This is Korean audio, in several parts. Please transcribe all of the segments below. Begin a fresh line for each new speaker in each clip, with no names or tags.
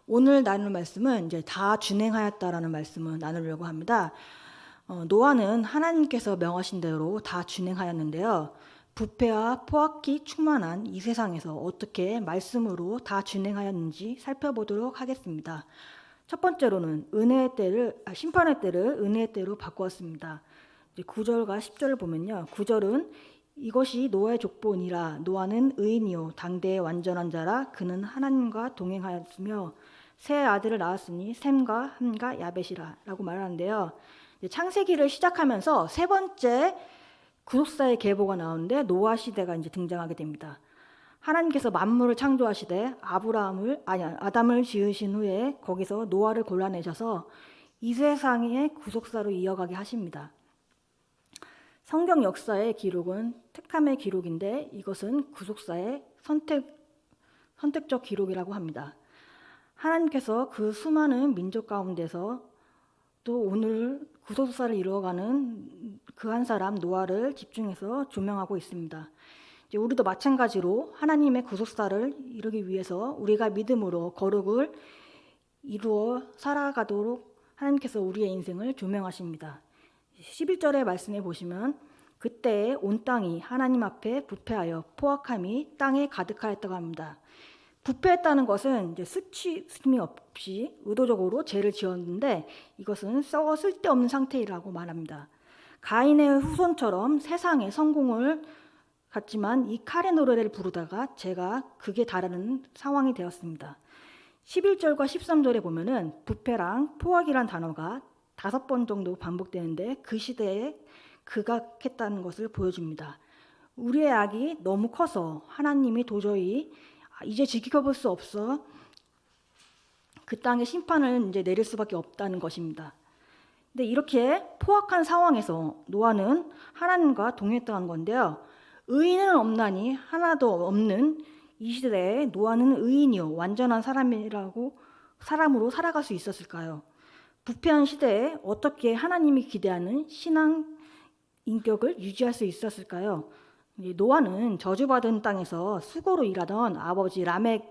오늘 나눌 말씀은 이제 다 준행하였다라는 말씀을 나누려고 합니다. 노아는 하나님께서 명하신 대로 다 준행하였는데요. 부패와 포악이 충만한 이 세상에서 어떻게 말씀으로 다 준행하였는지 살펴보도록 하겠습니다. 첫 번째로는 심판의 때를 은혜의 때로 바꾸었습니다. 9절과 10절을 보면요. 9절은 이것이 노아의 족보니라. 노아는 의인이요 당대의 완전한 자라. 그는 하나님과 동행하였으며 세 아들을 낳았으니 셈과 함과 야벳이라 라고 말하는데요. 창세기를 시작하면서 세 번째 구속사의 계보가 나오는데 노아 시대가 이제 등장하게 됩니다. 하나님께서 만물을 창조하시되 아담을 지으신 후에 거기서 노아를 골라내셔서 이 세상의 구속사로 이어가게 하십니다. 성경 역사의 기록은 택함의 기록인데 이것은 구속사의 선택적 기록이라고 합니다. 하나님께서 그 수많은 민족 가운데서 또 오늘 구속사를 이루어가는 그 한 사람 노아를 집중해서 조명하고 있습니다. 이제 우리도 마찬가지로 하나님의 구속사를 이루기 위해서 우리가 믿음으로 거룩을 이루어 살아가도록 하나님께서 우리의 인생을 조명하십니다. 11절의 말씀에 보시면 그때에 온 땅이 하나님 앞에 부패하여 포악함이 땅에 가득하였다고 합니다. 부패했다는 것은 이제 수치심이 없이 의도적으로 죄를 지었는데 이것은 썩어 쓸데없는 상태라고 말합니다. 가인의 후손처럼 세상에 성공을 갖지만 이 칼의 노래를 부르다가 제가 극에 달하는 상황이 되었습니다. 11절과 13절에 보면은 부패랑 포악이란 단어가 5번 정도 반복되는데 그 시대에 극악했다는 것을 보여줍니다. 우리의 악이 너무 커서 하나님이 도저히 이제 지켜볼 수 없어 그 땅에 심판을 이제 내릴 수밖에 없다는 것입니다. 근데 이렇게 포악한 상황에서 노아는 하나님과 동행했다는 건데요. 의인은 없나니 하나도 없는 이 시대에 노아는 의인이요 완전한 사람으로 살아갈 수 있었을까요? 부패한 시대에 어떻게 하나님이 기대하는 신앙 인격을 유지할 수 있었을까요? 노아는 저주받은 땅에서 수고로 일하던 아버지 라멕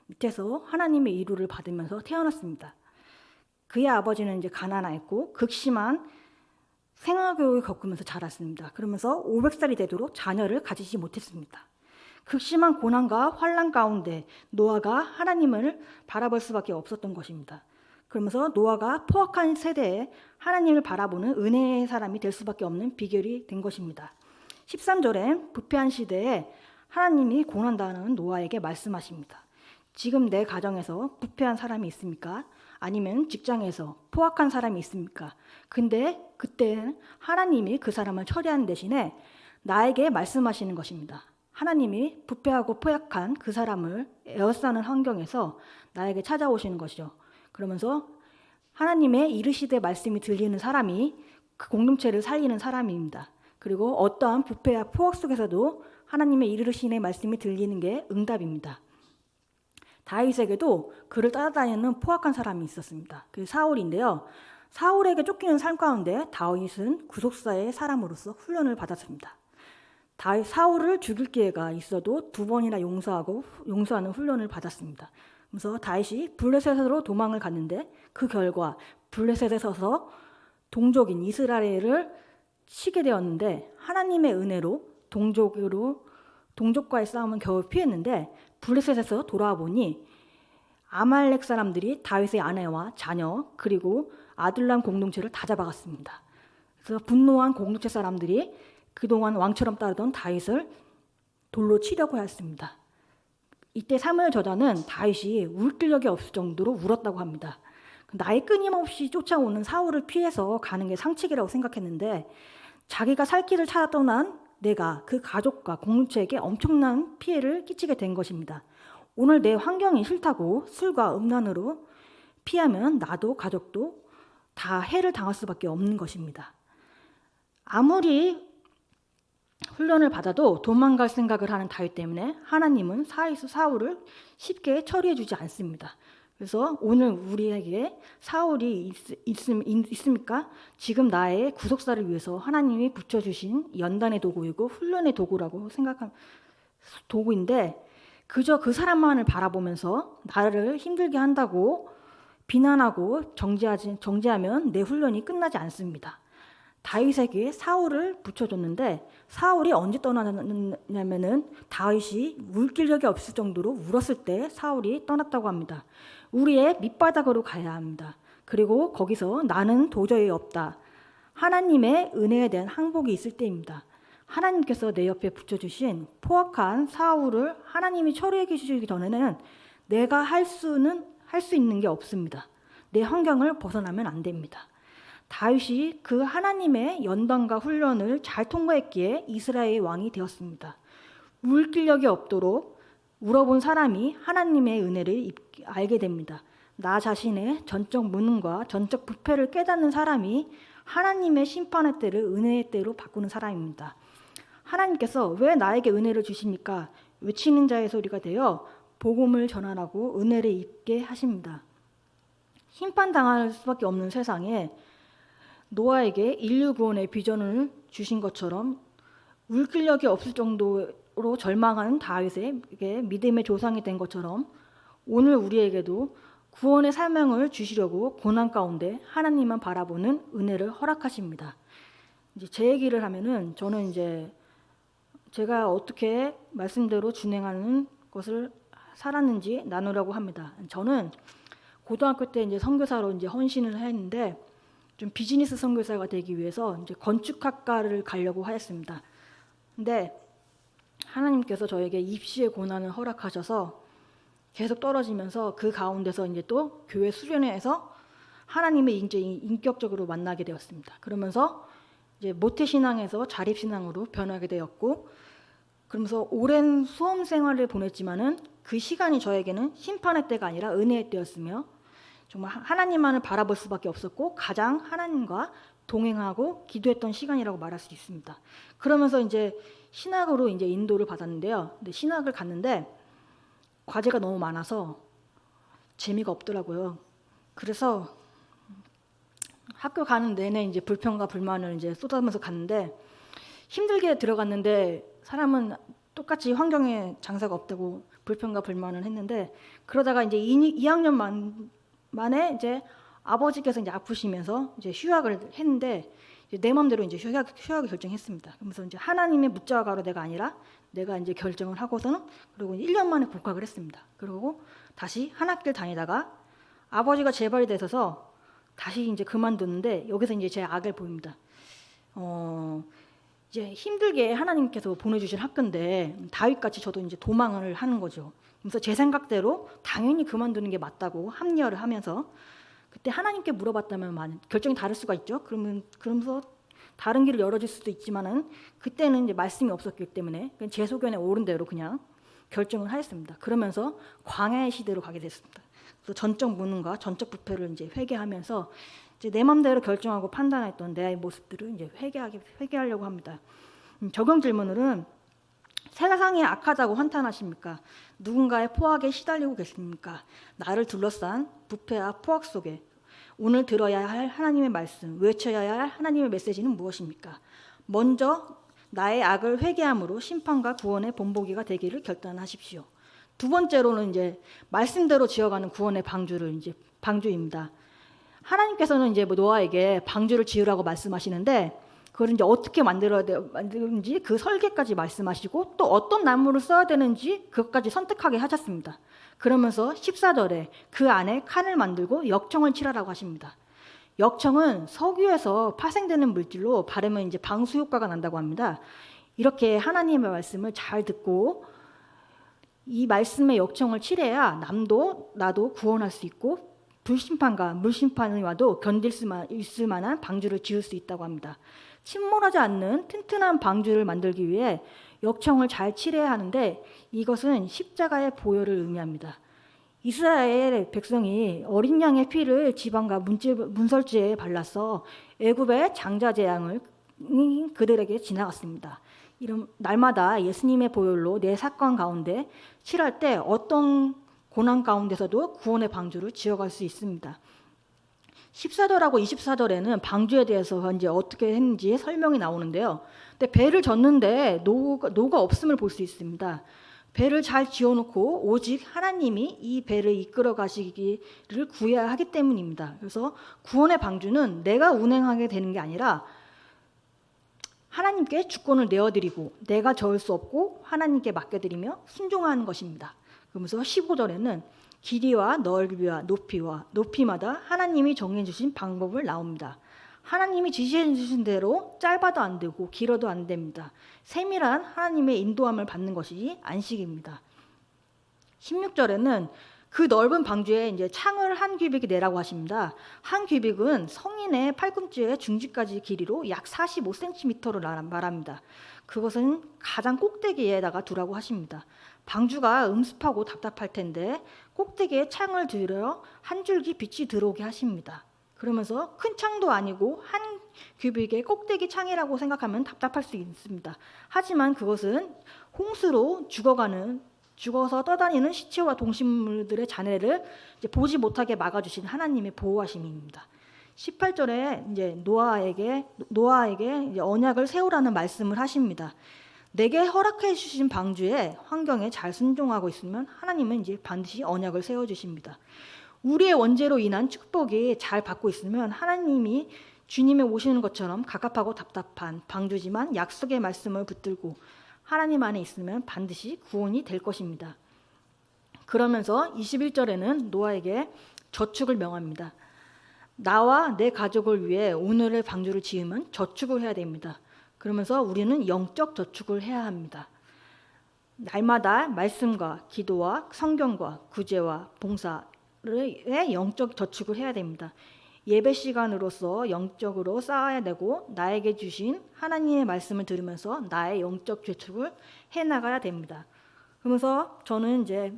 밑에서 하나님의 이루를 받으면서 태어났습니다. 그의 아버지는 이제 가난했고 극심한 생활교육을 겪으면서 자랐습니다. 그러면서 500살이 되도록 자녀를 가지지 못했습니다. 극심한 고난과 환난 가운데 노아가 하나님을 바라볼 수밖에 없었던 것입니다. 그러면서 노아가 포악한 세대에 하나님을 바라보는 은혜의 사람이 될 수밖에 없는 비결이 된 것입니다. 13절에 부패한 시대에 하나님이 고난당하는 노아에게 말씀하십니다. 지금 내 가정에서 부패한 사람이 있습니까? 아니면 직장에서 포악한 사람이 있습니까? 근데 그때는 하나님이 그 사람을 처리하는 대신에 나에게 말씀하시는 것입니다. 하나님이 부패하고 포악한 그 사람을 에워싸는 환경에서 나에게 찾아오시는 것이죠. 그러면서 하나님의 이르시되 말씀이 들리는 사람이 그 공동체를 살리는 사람입니다. 그리고 어떠한 부패와 포악 속에서도 하나님의 이르시는 말씀이 들리는 게 응답입니다. 다윗에게도 그를 따라다니는 포악한 사람이 있었습니다. 그 사울인데요. 사울에게 쫓기는 삶 가운데 다윗은 구속사의 사람으로서 훈련을 받았습니다. 사울을 죽일 기회가 있어도 2번이나 용서하는 훈련을 받았습니다. 그래서 다윗이 블레셋으로 도망을 갔는데 그 결과 블레셋에 서서 동족인 이스라엘을 치게 되었는데 하나님의 은혜로 동족과의 싸움은 겨우 피했는데 블레셋에서 돌아와 보니 아말렉 사람들이 다윗의 아내와 자녀 그리고 아둘람 공동체를 다 잡아갔습니다. 그래서 분노한 공동체 사람들이 그동안 왕처럼 따르던 다윗을 돌로 치려고 하였습니다. 이때 사무엘 저자는 다윗이 울 기력이 없을 정도로 울었다고 합니다. 나의 끊임없이 쫓아오는 사울을 피해서 가는 게 상책이라고 생각했는데 자기가 살 길을 찾아 떠난 내가 그 가족과 공동체에게 엄청난 피해를 끼치게 된 것입니다. 오늘 내 환경이 싫다고 술과 음란으로 피하면 나도 가족도 다 해를 당할 수밖에 없는 것입니다. 아무리 훈련을 받아도 도망갈 생각을 하는 다윗 때문에 하나님은 사울을 쉽게 처리해 주지 않습니다. 그래서 오늘 우리에게 사울이 있습니까? 지금 나의 구속사를 위해서 하나님이 붙여주신 연단의 도구이고 훈련의 도구라고 생각한 도구인데 그저 그 사람만을 바라보면서 나를 힘들게 한다고 비난하고 정죄하면 내 훈련이 끝나지 않습니다. 다윗에게 사울을 붙여줬는데 사울이 언제 떠나냐면은 다윗이 물길력이 없을 정도로 울었을 때 사울이 떠났다고 합니다. 우리의 밑바닥으로 가야 합니다. 그리고 거기서 나는 도저히 없다. 하나님의 은혜에 대한 항복이 있을 때입니다. 하나님께서 내 옆에 붙여주신 포악한 사울을 하나님이 처리해 주시기 전에는 내가 할 수 있는 게 없습니다. 내 환경을 벗어나면 안 됩니다. 다윗이 그 하나님의 연단과 훈련을 잘 통과했기에 이스라엘의 왕이 되었습니다. 물길력이 없도록 울어본 사람이 하나님의 은혜를 알게 됩니다. 나 자신의 전적 무능과 전적 부패를 깨닫는 사람이 하나님의 심판의 때를 은혜의 때로 바꾸는 사람입니다. 하나님께서 왜 나에게 은혜를 주십니까? 외치는 자의 소리가 되어 복음을 전하라고 은혜를 입게 하십니다. 심판당할 수밖에 없는 세상에 노아에게 인류 구원의 비전을 주신 것처럼 물길력이 없을 정도로 절망하는 다윗에게 믿음의 조상이 된 것처럼 오늘 우리에게도 구원의 사명을 주시려고 고난 가운데 하나님만 바라보는 은혜를 허락하십니다. 이제 제 얘기를 하면은 저는 이제 제가 어떻게 말씀대로 준행하는 것을 살았는지 나누려고 합니다. 저는 고등학교 때 이제 선교사로 이제 헌신을 했는데 좀 비즈니스 선교사가 되기 위해서 이제 건축학과를 가려고 하였습니다. 근데 하나님께서 저에게 입시의 고난을 허락하셔서 계속 떨어지면서 그 가운데서 이제 또 교회 수련회에서 하나님의 이제 인격적으로 만나게 되었습니다. 그러면서 이제 모태 신앙에서 자립 신앙으로 변하게 되었고, 그러면서 오랜 수험 생활을 보냈지만은 그 시간이 저에게는 심판의 때가 아니라 은혜의 때였으며 정말 하나님만을 바라볼 수밖에 없었고 가장 하나님과 동행하고 기도했던 시간이라고 말할 수 있습니다. 그러면서 이제 신학으로 이제 인도를 받았는데요. 근데 신학을 갔는데 과제가 너무 많아서 재미가 없더라고요. 그래서 학교 가는 내내 이제 불평과 불만을 이제 쏟아면서 갔는데 힘들게 들어갔는데 사람은 똑같이 환경에 장사가 없다고 불평과 불만을 했는데 그러다가 이제 2학년 만에 이제 아버지께서 이제 아프시면서 이제 휴학을 했는데 이제 내 마음대로 이제 휴학을 결정했습니다. 그러면서 이제 하나님의 묻자가로 내가 아니라 내가 이제 결정을 하고서는 그리고 1년 만에 복학을 했습니다. 그리고 다시 한 학기를 다니다가 아버지가 재발이 되셔서 다시 이제 그만뒀는데 여기서 이제 제 악을 보입니다. 이제 힘들게 하나님께서 보내주신 학교인데 다윗같이 저도 이제 도망을 하는 거죠. 그래서 제 생각대로 당연히 그만두는 게 맞다고 합리화를 하면서 그때 하나님께 물어봤다면 결정이 다를 수가 있죠. 그러면서 다른 길을 열어줄 수도 있지만은 그때는 이제 말씀이 없었기 때문에 제 소견에 옳은 대로 그냥 결정을 하였습니다. 그러면서 광야의 시대로 가게 됐습니다. 그래서 전적 무능과 전적 부패를 이제 회개하면서 이제 내 마음대로 결정하고 판단했던 내 모습들을 이제 회개하려고 합니다. 적용 질문으로는 세상이 악하다고 한탄하십니까? 누군가의 포악에 시달리고 계십니까? 나를 둘러싼 부패와 포악 속에 오늘 들어야 할 하나님의 말씀, 외쳐야 할 하나님의 메시지는 무엇입니까? 먼저 나의 악을 회개함으로 심판과 구원의 본보기가 되기를 결단하십시오. 두 번째로는 이제 말씀대로 지어가는 구원의 방주입니다. 하나님께서는 이제 노아에게 방주를 지으라고 말씀하시는데 그걸 이제 어떻게 만드는지 그 설계까지 말씀하시고 또 어떤 나무를 써야 되는지 그것까지 선택하게 하셨습니다. 그러면서 14절에 그 안에 칸을 만들고 역청을 칠하라고 하십니다. 역청은 석유에서 파생되는 물질로 바르면 이제 방수 효과가 난다고 합니다. 이렇게 하나님의 말씀을 잘 듣고 이 말씀의 역청을 칠해야 나도 구원할 수 있고 불심판과 물심판이 와도 견딜 수 있을 만한 방주를 지을 수 있다고 합니다. 침몰하지 않는 튼튼한 방주를 만들기 위해 역청을 잘 칠해야 하는데 이것은 십자가의 보혈을 의미합니다. 이스라엘 백성이 어린 양의 피를 지방과 문설주에 발라서 애굽의 장자 재앙을 그들에게 지나갔습니다. 이런 날마다 예수님의 보혈로 내 사건 가운데 칠할 때 어떤 고난 가운데서도 구원의 방주를 지어갈 수 있습니다. 14절하고 24절에는 방주에 대해서 이제 어떻게 했는지 설명이 나오는데요. 근데 배를 젓는데 노가 없음을 볼 수 있습니다. 배를 잘 지어놓고 오직 하나님이 이 배를 이끌어 가시기를 구해야 하기 때문입니다. 그래서 구원의 방주는 내가 운행하게 되는 게 아니라 하나님께 주권을 내어드리고 내가 저을 수 없고 하나님께 맡겨드리며 순종하는 것입니다. 그러면서 15절에는 길이와 넓이와 높이마다 하나님이 정해주신 방법을 나옵니다. 하나님이 지시해주신 대로 짧아도 안 되고 길어도 안 됩니다. 세밀한 하나님의 인도함을 받는 것이 안식입니다. 16절에는 그 넓은 방주에 이제 창을 한 규빅이 내라고 하십니다. 한 규빅은 성인의 팔꿈치의 중지까지 길이로 약 45cm를 말합니다. 그것은 가장 꼭대기에다가 두라고 하십니다. 방주가 음습하고 답답할 텐데 꼭대기에 창을 들여 한 줄기 빛이 들어오게 하십니다. 그러면서 큰 창도 아니고 한 규빅의 꼭대기 창이라고 생각하면 답답할 수 있습니다. 하지만 그것은 홍수로 죽어서 떠다니는 시체와 동식물들의 잔해를 이제 보지 못하게 막아주신 하나님의 보호하심입니다. 18절에 이제 노아에게 이제 언약을 세우라는 말씀을 하십니다. 내게 허락해 주신 방주의 환경에 잘 순종하고 있으면 하나님은 이제 반드시 언약을 세워 주십니다. 우리의 원죄로 인한 축복이 잘 받고 있으면 하나님이 주님의 오시는 것처럼 갑갑하고 답답한 방주지만 약속의 말씀을 붙들고 하나님 안에 있으면 반드시 구원이 될 것입니다. 그러면서 21절에는 노아에게 저축을 명합니다. 나와 내 가족을 위해 오늘의 방주를 지으면 저축을 해야 됩니다. 그러면서 우리는 영적 저축을 해야 합니다. 날마다 말씀과 기도와 성경과 구제와 봉사의 영적 저축을 해야 됩니다. 예배 시간으로서 영적으로 쌓아야 되고 나에게 주신 하나님의 말씀을 들으면서 나의 영적 저축을 해나가야 됩니다. 그러면서 저는 이제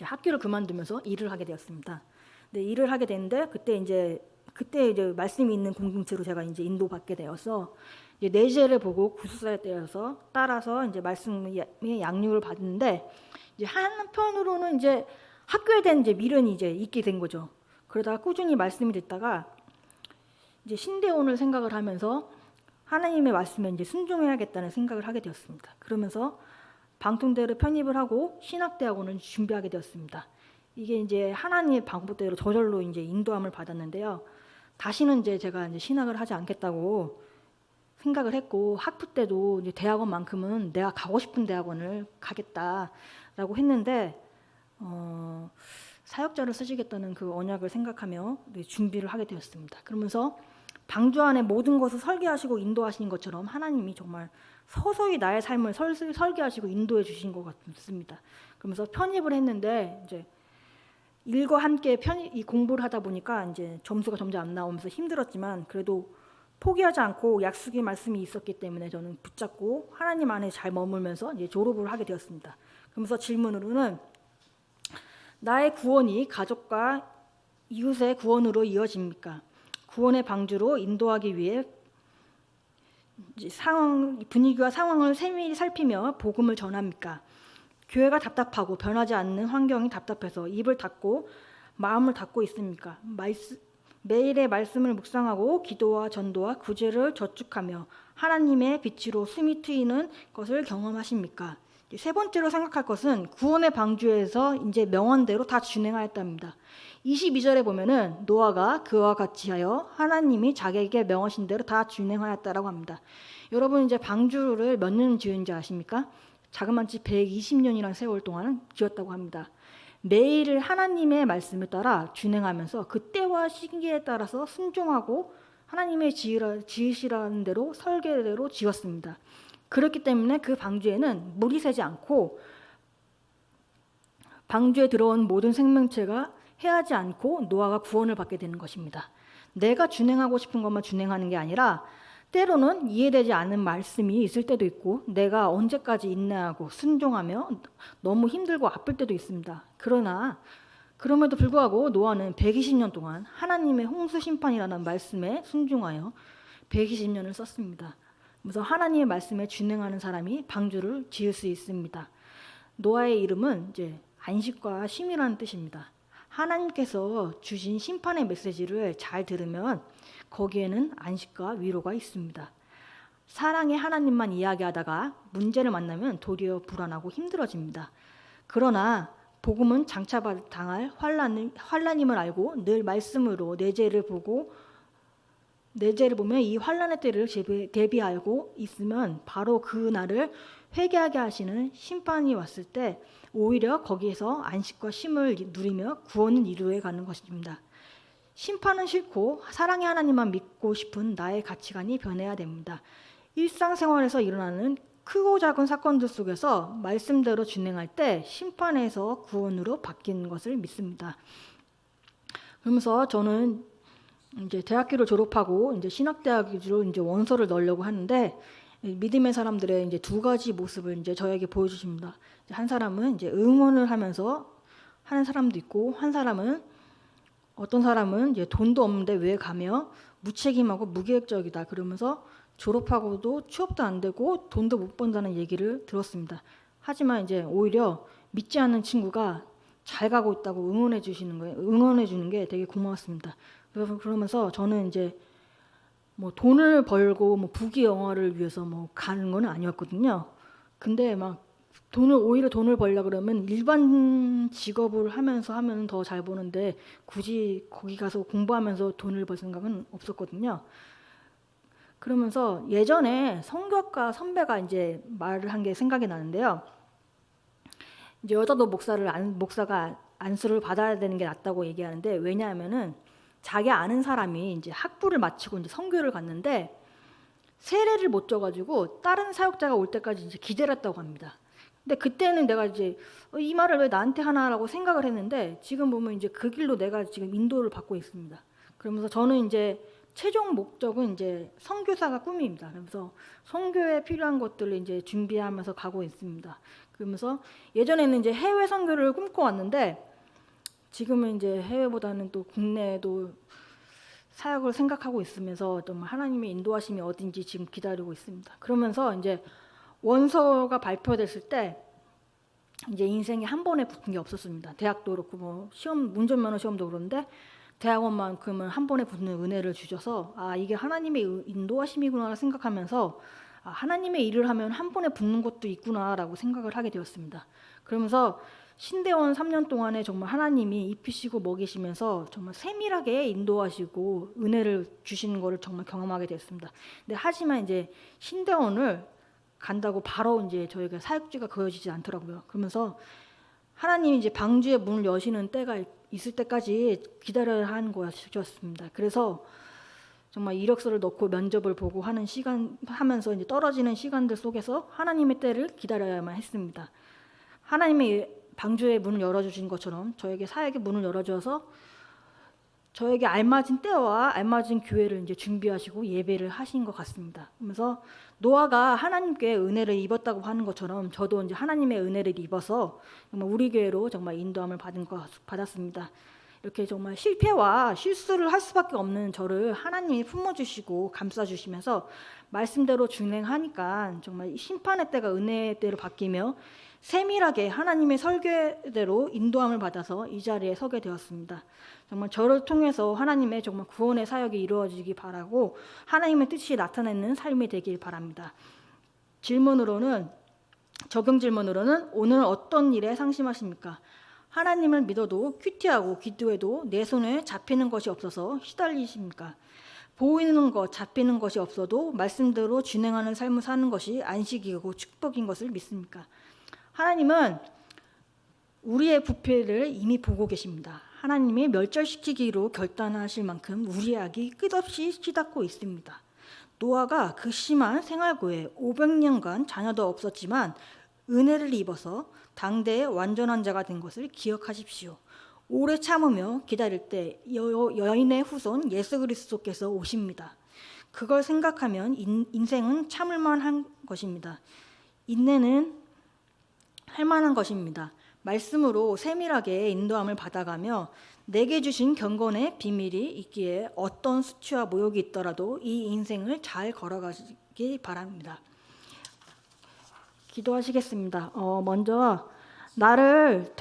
학교를 그만두면서 일을 하게 되었습니다. 네, 일을 하게 됐는데 그때 이제 말씀이 있는 공동체로 제가 이제 인도받게 되어서 이제 내재를 보고 구술사에 따라서 이제 말씀의 양육을 받는데 이제 한편으로는 이제 학교에 대한 이제 미련이 이제 있게 된 거죠. 그러다가 꾸준히 말씀이 듣다가 이제 신대원을 생각을 하면서 하나님의 말씀에 이제 순종해야겠다는 생각을 하게 되었습니다. 그러면서 방통대를 편입을 하고 신학대학원을 준비하게 되었습니다. 이게 이제 하나님의 방법대로 저절로 이제 인도함을 받았는데요. 다시는 이제 제가 이제 신학을 하지 않겠다고 생각을 했고 학부 때도 이제 대학원만큼은 내가 가고 싶은 대학원을 가겠다라고 했는데 사역자를 쓰시겠다는 그 언약을 생각하며 준비를 하게 되었습니다. 그러면서 방주 안에 모든 것을 설계하시고 인도하시는 것처럼 하나님이 정말 서서히 나의 삶을 설계하시고 인도해 주신 것 같습니다. 그러면서 편입을 했는데 이제 일과 함께 이 공부를 하다 보니까 이제 점수가 점점 안 나오면서 힘들었지만 그래도 포기하지 않고 약속의 말씀이 있었기 때문에 저는 붙잡고 하나님 안에 잘 머물면서 이제 졸업을 하게 되었습니다. 그러면서 질문으로는 나의 구원이 가족과 이웃의 구원으로 이어집니까? 구원의 방주로 인도하기 위해 분위기와 상황을 세밀히 살피며 복음을 전합니까? 교회가 답답하고 변하지 않는 환경이 답답해서 입을 닫고 마음을 닫고 있습니까? 매일의 말씀을 묵상하고 기도와 전도와 구제를 저축하며 하나님의 빛으로 숨이 트이는 것을 경험하십니까? 세 번째로 생각할 것은 구원의 방주에서 이제 명언대로 다 준행하였답니다. 22절에 보면은 노아가 그와 같이 하여 하나님이 자기에게 명하신 대로 다 준행하였다라고 합니다. 여러분 이제 방주를 몇 년 지은지 아십니까? 자그마치 120년이라는 세월 동안 지었다고 합니다. 매일 하나님의 말씀을 따라 준행하면서 그때와 시기에 따라서 순종하고 하나님의 지으시라는 대로 설계대로 지었습니다. 그렇기 때문에 그 방주에는 물이 새지 않고 방주에 들어온 모든 생명체가 해하지 않고 노아가 구원을 받게 되는 것입니다. 내가 준행하고 싶은 것만 준행하는 게 아니라 때로는 이해되지 않는 말씀이 있을 때도 있고 내가 언제까지 인내하고 순종하며 너무 힘들고 아플 때도 있습니다. 그럼에도 불구하고 노아는 120년 동안 하나님의 홍수 심판이라는 말씀에 순종하여 120년을 썼습니다. 그래서 하나님의 말씀에 준행하는 사람이 방주를 지을 수 있습니다. 노아의 이름은 이제 안식과 쉼이라는 뜻입니다. 하나님께서 주신 심판의 메시지를 잘 들으면 거기에는 안식과 위로가 있습니다. 사랑의 하나님만 이야기하다가 문제를 만나면 도리어 불안하고 힘들어집니다. 그러나 복음은 장차 당할 환난임을 알고 늘 말씀으로 내 죄를 보면 이 환난의 때를 대비하고 있으면 바로 그 날을 회개하게 하시는 심판이 왔을 때 오히려 거기에서 안식과 쉼을 누리며 구원을 이루어 가는 것입니다. 심판은 싫고 사랑의 하나님만 믿고 싶은 나의 가치관이 변해야 됩니다. 일상생활에서 일어나는 크고 작은 사건들 속에서 말씀대로 진행할 때 심판에서 구원으로 바뀌는 것을 믿습니다. 그러면서 저는 이제 대학교를 졸업하고 이제 신학대학으로 이제 원서를 넣으려고 하는데 믿음의 사람들의 이제 두 가지 모습을 이제 저에게 보여주십니다. 한 사람은 이제 응원을 하면서 하는 사람도 있고, 어떤 사람은 이제 돈도 없는데 왜 가며 무책임하고 무계획적이다 그러면서 졸업하고도 취업도 안 되고 돈도 못 번다는 얘기를 들었습니다. 하지만 이제 오히려 믿지 않는 친구가 잘 가고 있다고 응원해 주는 게 되게 고마웠습니다. 그러면서 저는 이제 뭐 돈을 벌고 뭐 부귀영화를 위해서 뭐 가는 건 아니었거든요. 근데 막 오히려 돈을 벌려 그러면 일반 직업을 하면 더 잘 버는데 굳이 거기 가서 공부하면서 돈을 벌 생각은 없었거든요. 그러면서 예전에 성교학과 선배가 이제 말을 한 게 생각이 나는데요. 이제 여자도 목사가 안수를 받아야 되는 게 낫다고 얘기하는데, 왜냐하면은 자기 아는 사람이 이제 학부를 마치고 이제 선교를 갔는데 세례를 못 줘가지고 다른 사역자가 올 때까지 이제 기다렸다고 합니다. 근데 그때는 내가 이제 이 말을 왜 나한테 하나라고 생각을 했는데, 지금 보면 이제 그 길로 내가 지금 인도를 받고 있습니다. 그러면서 저는 이제 최종 목적은 이제 선교사가 꿈입니다. 그래서 선교에 필요한 것들을 이제 준비하면서 가고 있습니다. 그러면서 예전에는 이제 해외 선교를 꿈꿔왔는데 지금은 이제 해외보다는 또 국내에도 사역을 생각하고 있으면서 좀 하나님의 인도하심이 어딘지 지금 기다리고 있습니다. 그러면서 이제 원서가 발표됐을 때 이제 인생에 한 번에 붙은 게 없었습니다. 대학도 그렇고 뭐 시험, 운전면허 시험도 그런데 대학원만큼은 한 번에 붙는 은혜를 주셔서 이게 하나님의 인도하심이구나 생각하면서 하나님의 일을 하면 한 번에 붙는 것도 있구나라고 생각을 하게 되었습니다. 그러면서 신대원 3년 동안에 정말 하나님이 입히시고 먹이시면서 정말 세밀하게 인도하시고 은혜를 주시는 것을 정말 경험하게 됐습니다. 근데 하지만 이제 신대원을 간다고 바로 이제 저희가 사역지가 그어지지 않더라고요. 그러면서 하나님이 이제 방주의 문을 여시는 때가 있을 때까지 기다려야 하는 것이었습니다. 그래서 정말 이력서를 넣고 면접을 보고 하면서 이제 떨어지는 시간들 속에서 하나님의 때를 기다려야만 했습니다. 하나님의 방주의 문을 열어주신 것처럼 저에게 사역의 문을 열어주어서 저에게 알맞은 때와 알맞은 교회를 이제 준비하시고 예배를 하신 것 같습니다. 그러면서 노아가 하나님께 은혜를 입었다고 하는 것처럼 저도 이제 하나님의 은혜를 입어서 정말 우리 교회로 정말 인도함을 받았습니다. 이렇게 정말 실패와 실수를 할 수밖에 없는 저를 하나님이 품어주시고 감싸주시면서 말씀대로 준행하니까 정말 심판의 때가 은혜의 때로 바뀌며 세밀하게 하나님의 설계대로 인도함을 받아서 이 자리에 서게 되었습니다. 정말 저를 통해서 하나님의 정말 구원의 사역이 이루어지기 바라고 하나님의 뜻이 나타내는 삶이 되길 바랍니다. 적용 질문으로는 오늘 어떤 일에 상심하십니까? 하나님을 믿어도 큐티하고 기도해도 내 손에 잡히는 것이 없어서 시달리십니까? 보이는 것, 잡히는 것이 없어도 말씀대로 진행하는 삶을 사는 것이 안식이고 축복인 것을 믿습니까? 하나님은 우리의 부패를 이미 보고 계십니다. 하나님이 멸절시키기로 결단하실 만큼 우리의 악이 끝없이 치닫고 있습니다. 노아가 그 심한 생활고에 500년간 자녀도 없었지만 은혜를 입어서 당대의 완전한 자가 된 것을 기억하십시오. 오래 참으며 기다릴 때 여인의 후손 예수 그리스도께서 오십니다. 그걸 생각하면 인생은 참을 만한 것입니다. 인내는 할 만한 것입니다. 말씀으로 세밀하게 인도함을 받아가며 내게 주신 경건의 비밀이 있기에 어떤 수치와 모욕이 있더라도 이 인생을 잘 걸어가기 바랍니다. 기도하시겠습니다. 먼저 나를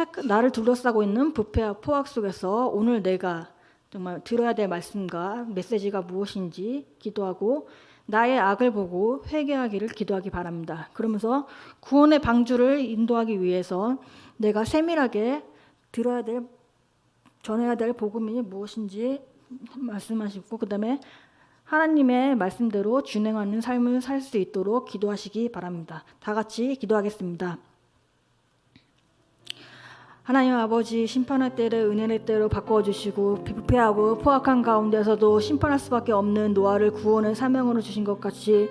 둘러싸고 있는 부패와 포악 속에서 오늘 내가 정말 들어야 될 말씀과 메시지가 무엇인지 기도하고, 나의 악을 보고 회개하기를 기도하기 바랍니다. 그러면서 구원의 방주를 인도하기 위해서 내가 세밀하게 전해야 될 복음이 무엇인지 말씀하시고, 그 다음에 하나님의 말씀대로 준행하는 삶을 살 수 있도록 기도하시기 바랍니다. 다 같이 기도하겠습니다. 하나님 아버지, 심판할 때를 은혜의 때로 바꿔주시고 부패하고 포악한 가운데서도 심판할 수밖에 없는 노아를 구원의 사명으로 주신 것 같이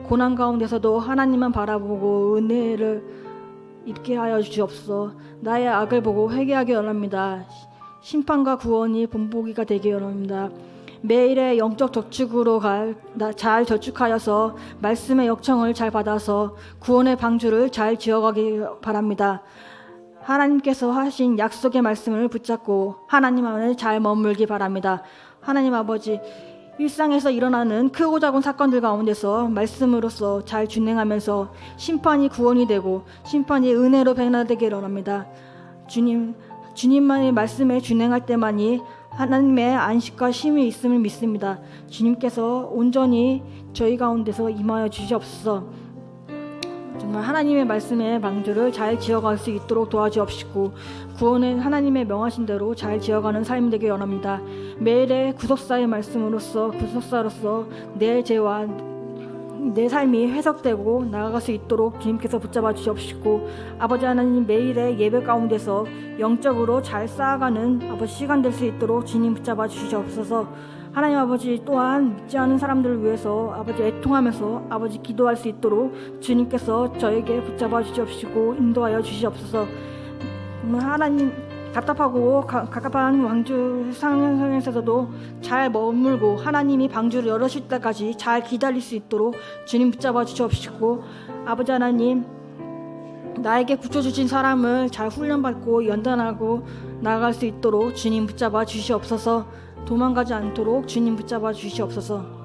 고난 가운데서도 하나님만 바라보고 은혜를 입게 하여 주시옵소서. 나의 악을 보고 회개하기 원합니다. 심판과 구원이 본보기가 되기 원합니다. 매일의 영적 저축으로 잘 저축하여서 말씀의 역청을 잘 받아서 구원의 방주를 잘 지어가기 바랍니다. 하나님께서 하신 약속의 말씀을 붙잡고 하나님 안에 잘 머물기 바랍니다. 하나님 아버지, 일상에서 일어나는 크고 작은 사건들 가운데서 말씀으로서 잘 준행하면서 심판이 구원이 되고 심판이 은혜로 변화되기를 원합니다. 주님만의 말씀에 준행할 때만이 하나님의 안식과 쉼이 있음을 믿습니다. 주님께서 온전히 저희 가운데서 임하여 주시옵소서. 정말 하나님의 말씀의 방주를 잘 지어갈 수 있도록 도와주옵시고 구원은 하나님의 명하신 대로 잘 지어가는 삶이 되기 원합니다. 매일의 구속사의 말씀으로서 구속사로서 내 죄와 내 삶이 회복되고 나아갈 수 있도록 주님께서 붙잡아 주시옵시고 아버지 하나님, 매일의 예배 가운데서 영적으로 잘 쌓아가는 아버지 시간 될 수 있도록 주님 붙잡아 주시옵소서. 하나님 아버지, 또한 믿지 않은 사람들을 위해서 아버지 애통하면서 아버지 기도할 수 있도록 주님께서 저에게 붙잡아 주시옵시고 인도하여 주시옵소서. 하나님, 답답하고 갑갑한 방주 상황에서도 잘 머물고 하나님이 방주를 열으실 때까지 잘 기다릴 수 있도록 주님 붙잡아 주시옵시고 아버지 하나님, 나에게 붙여주신 사람을 잘 훈련받고 연단하고 나아갈 수 있도록 주님 붙잡아 주시옵소서. 도망가지 않도록 주님 붙잡아 주시옵소서.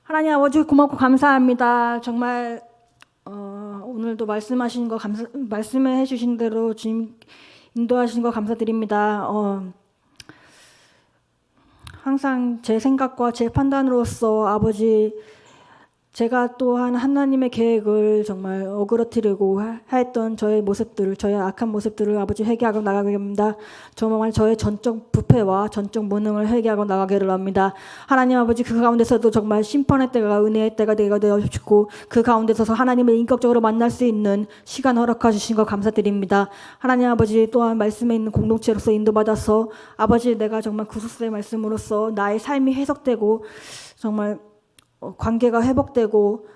하나님 아버지, 고맙고 감사합니다. 정말 오늘도 말씀하신 거 말씀해 주신 대로 주님 인도하신 거 감사드립니다. 항상 제 생각과 제 판단으로서 아버지, 제가 또한 하나님의 계획을 정말 어그러뜨리고 하였던 저의 모습들을, 저의 악한 모습들을 아버지 회개하고 나가게 합니다. 정말 저의 전적 부패와 전적 무능을 회개하고 나가기를 합니다. 하나님 아버지, 그 가운데서도 정말 심판의 때가 은혜의 때가 되게 되어 주시고 그 가운데서서 하나님을 인격적으로 만날 수 있는 시간 허락해 주신 것 감사드립니다. 하나님 아버지, 또한 말씀에 있는 공동체로서 인도받아서 아버지, 내가 정말 구속사의 말씀으로서 나의 삶이 해석되고 정말 관계가 회복되고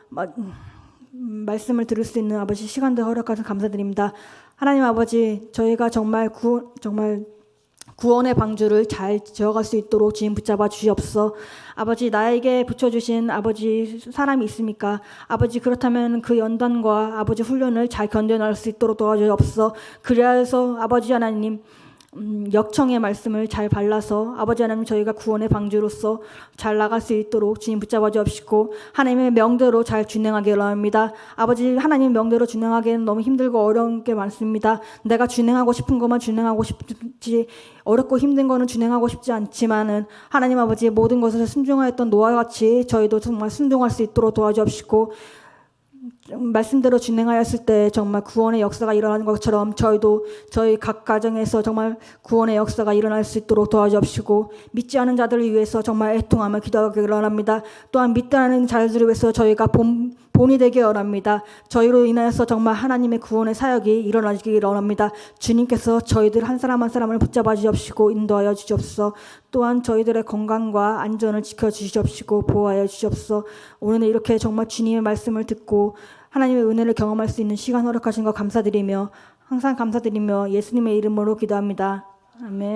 말씀을 들을 수 있는 아버지 시간들 허락하셔서 감사드립니다. 하나님 아버지, 저희가 정말 구원의 방주를 잘 지어갈 수 있도록 주님 붙잡아 주시옵소서. 아버지, 나에게 붙여주신 아버지 사람이 있습니까? 아버지, 그렇다면 그 연단과 아버지 훈련을 잘 견뎌낼 수 있도록 도와주옵소서. 그래서 아버지 하나님, 역청의 말씀을 잘 발라서 아버지 하나님, 저희가 구원의 방주로서 잘 나갈 수 있도록 주님 붙잡아 주옵시고 하나님의 명대로 잘 준행하기를 합니다. 아버지 하나님, 명대로 준행하기는 너무 힘들고 어려운 게 많습니다. 내가 준행하고 싶은 것만 준행하고 싶지 어렵고 힘든 거는 준행하고 싶지 않지만은 하나님 아버지, 모든 것을 순종하였던 노아와 같이 저희도 정말 순종할 수 있도록 도와주옵시고 말씀대로 진행하였을 때 정말 구원의 역사가 일어나는 것처럼 저희도 저희 각 가정에서 정말 구원의 역사가 일어날 수 있도록 도와주옵시고 믿지 않은 자들을 위해서 정말 애통하며 기도하기를 원합니다. 또한 믿다는 자들을 위해서 저희가 본이 되기 원합니다. 저희로 인하여서 정말 하나님의 구원의 사역이 일어나기를 원합니다. 주님께서 저희들 한 사람 한 사람을 붙잡아 주옵시고 인도하여 주시옵소서. 또한 저희들의 건강과 안전을 지켜주시옵시고 보호하여 주시옵소서. 오늘 이렇게 정말 주님의 말씀을 듣고 하나님의 은혜를 경험할 수 있는 시간 허락하신 것 감사드리며 항상 감사드리며 예수님의 이름으로 기도합니다. 아멘.